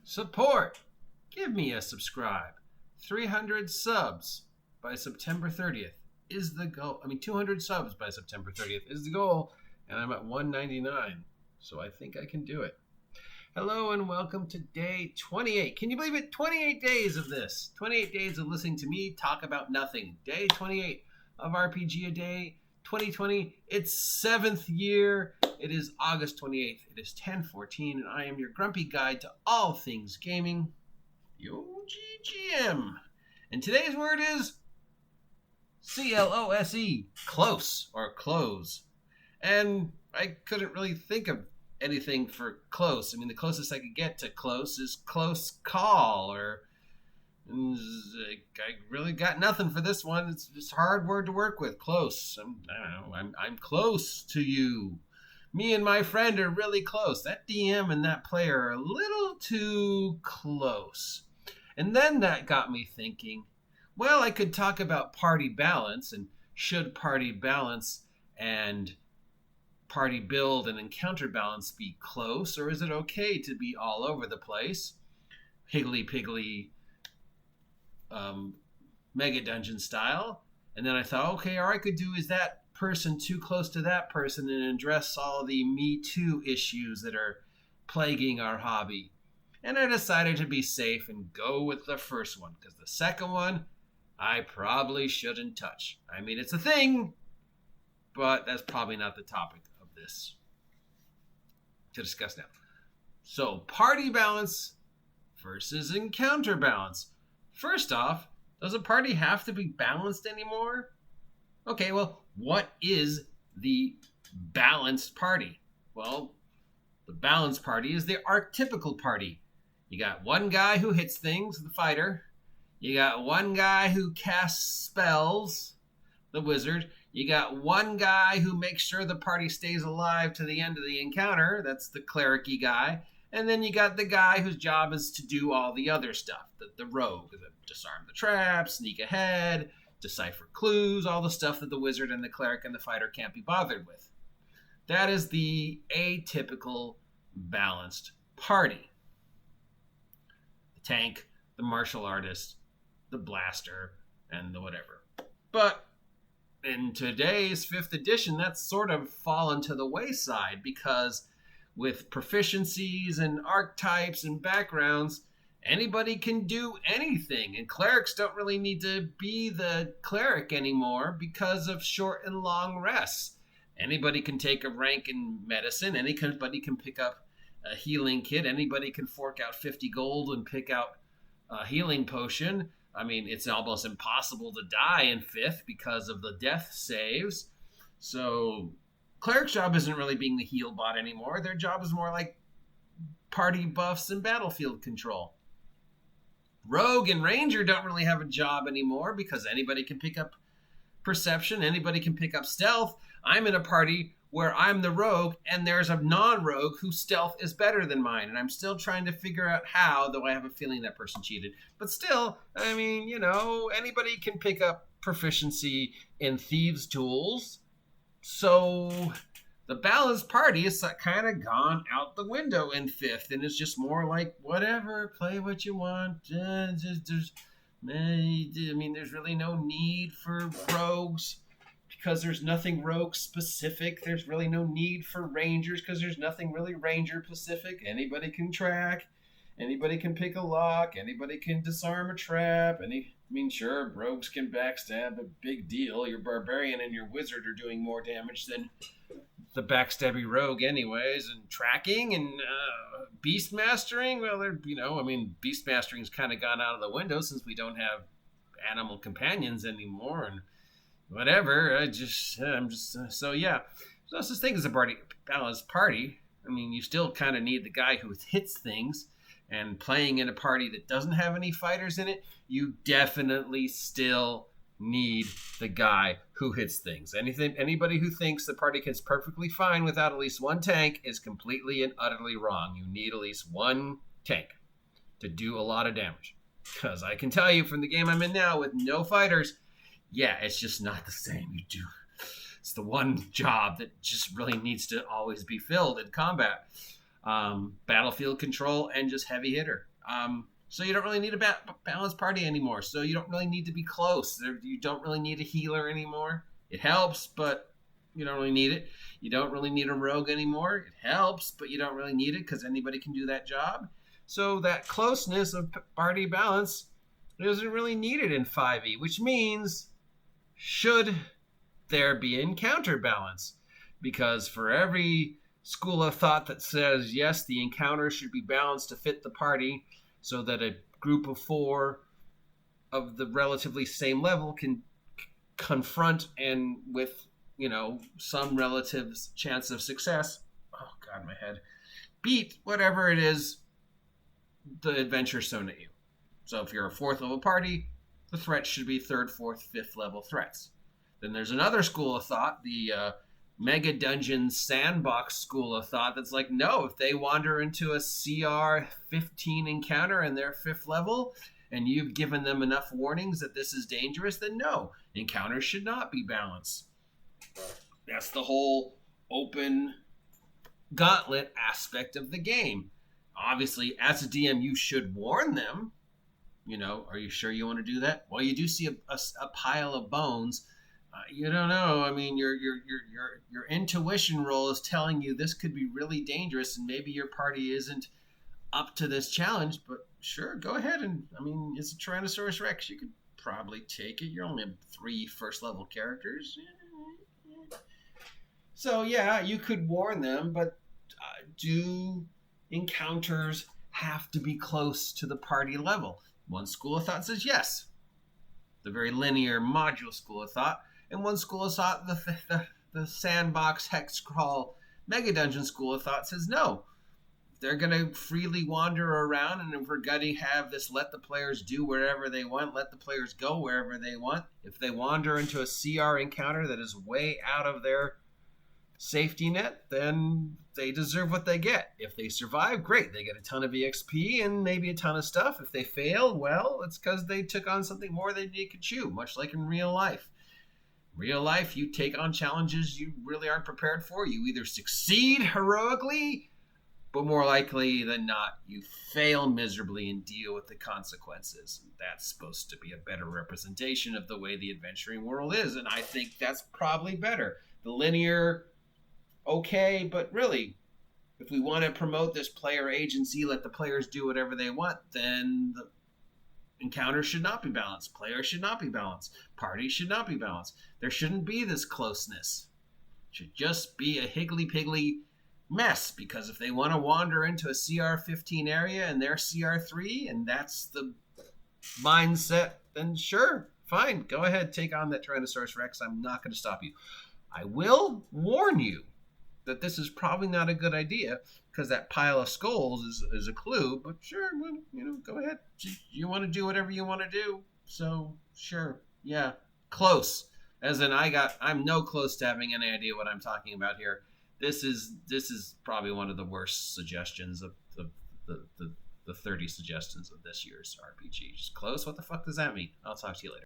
Support. Give me a subscribe. 300 subs by September 30th is the goal. 200 subs by September 30th is the goal, and I'm at 199, so I think I can do it. Hello and welcome to day 28. Can you believe it? 28 days of this. 28 days of listening to me talk about nothing. Day 28 of RPG A Day 2020. It's 7th year. It is August 28th. It is 10:14, and I am your grumpy guide to all things gaming, the OGGM. And today's word is CLOSE, close or close. And I couldn't really think of anything for close. The closest I could get to close is close call, or I really got nothing for this one. It's just a hard word to work with. Close. I'm close to you. Me and my friend are really close. That DM and that player are a little too close. And then that got me thinking, well, I could talk about party balance, and should party balance and party build and encounter balance be close, or is it okay to be all over the place? Higgly-piggly mega dungeon style. And then I thought, okay, all I could do is that person too close to that person and address all the Me Too issues that are plaguing our hobby. And I decided to be safe and go with the first one, because the second one I probably shouldn't touch. It's a thing, but that's probably not the topic of this to discuss now. So, party balance versus encounter balance. First off, does a party have to be balanced anymore? Okay, well, what is the balanced party? Well, the balanced party is the archetypical party. You got one guy who hits things, the fighter. You got one guy who casts spells, the wizard. You got one guy who makes sure the party stays alive to the end of the encounter. That's the cleric-y guy. And then you got the guy whose job is to do all the other stuff. The rogue, disarm the traps, sneak ahead, decipher clues, all the stuff that the wizard and the cleric and the fighter can't be bothered with. That is the atypical balanced party. The tank, the martial artist, the blaster, and the whatever. But in today's 5th edition, that's sort of fallen to the wayside, because with proficiencies and archetypes and backgrounds, anybody can do anything. And clerics don't really need to be the cleric anymore because of short and long rests. Anybody can take a rank in medicine. Anybody can pick up a healing kit. Anybody can fork out 50 gold and pick out a healing potion. It's almost impossible to die in 5th because of the death saves. So cleric's job isn't really being the heal bot anymore. Their job is more like party buffs and battlefield control. Rogue and ranger don't really have a job anymore because anybody can pick up perception. Anybody can pick up stealth. I'm in a party where I'm the rogue and there's a non-rogue whose stealth is better than mine. And I'm still trying to figure out how, though I have a feeling that person cheated. But still, anybody can pick up proficiency in thieves' tools. So the balanced party is kind of gone out the window in 5th, and it's just more like, whatever, play what you want. There's really no need for rogues because there's nothing rogue specific. There's really no need for rangers because there's nothing really ranger specific. Anybody can track. Anybody can pick a lock. Anybody can disarm a trap. Sure, rogues can backstab, but big deal. Your barbarian and your wizard are doing more damage than the backstabby rogue anyways. And tracking and beast mastering, beast mastering's kind of gone out of the window since we don't have animal companions anymore and whatever. So yeah. So this thing is a balanced party. You still kind of need the guy who hits things. And playing in a party that doesn't have any fighters in it, you definitely still need the guy who hits things. Anybody who thinks the party is perfectly fine without at least one tank is completely and utterly wrong. You need at least one tank to do a lot of damage. Because I can tell you from the game I'm in now with no fighters, yeah, it's just not the same. It's the one job that just really needs to always be filled in combat. Battlefield control and just heavy hitter. So you don't really need a balanced party anymore. So you don't really need to be close. You don't really need a healer anymore. It helps, but you don't really need it. You don't really need a rogue anymore. It helps, but you don't really need it because anybody can do that job. So that closeness of party balance isn't really needed in 5e, which means should there be encounter balance? Because for every school of thought that says, yes, the encounter should be balanced to fit the party so that a group of 4 of the relatively same level can confront and with, some relative chance of success, oh God, my head, beat whatever it is the adventure's thrown at you. So if you're a 4th level party, the threats should be 3rd, 4th, 5th level threats. Then there's another school of thought, the Mega Dungeon Sandbox school of thought, that's like, no, if they wander into a CR 15 encounter and they're 5th level, and you've given them enough warnings that this is dangerous, then no, encounters should not be balanced. That's the whole open gauntlet aspect of the game. Obviously, as a DM, you should warn them. Are you sure you want to do that? Well, you do see a pile of bones. You don't know. I mean, your intuition roll is telling you this could be really dangerous, and maybe your party isn't up to this challenge. But sure, go ahead it's a Tyrannosaurus Rex. You could probably take it. You only have 3 first-level characters. So yeah, you could warn them, but do encounters have to be close to the party level? One school of thought says yes, the very linear module school of thought, and one school of thought, the sandbox Hexcrawl Mega Dungeon school of thought, says no. They're going to freely wander around, and if we're going to have this let the players do wherever they want, let the players go wherever they want, if they wander into a CR encounter that is way out of their safety net, then they deserve what they get. If they survive, great, they get a ton of EXP and maybe a ton of stuff. If they fail, well, it's because they took on something more than they could chew, much like in real life. Real life, you take on challenges you really aren't prepared for. You either succeed heroically, but more likely than not, you fail miserably and deal with the consequences. That's supposed to be a better representation of the way the adventuring world is, and I think that's probably better. The linear, okay, but really, if we want to promote this player agency, let the players do whatever they want, then the encounters should not be balanced. Players should not be balanced. Parties should not be balanced. There shouldn't be this closeness. It should just be a higgly-piggly mess, because if they want to wander into a CR15 area and they're CR3 and that's the mindset, then sure, fine, go ahead, take on that Tyrannosaurus Rex. I'm not going to stop you. I will warn you that this is probably not a good idea, because that pile of skulls is a clue, but sure, go ahead. You want to do whatever you want to do, so sure, yeah. Close. As in, I'm no close to having any idea what I'm talking about here. This is probably one of the worst suggestions of the 30 suggestions of this year's RPG. Just close? What the fuck does that mean? I'll talk to you later.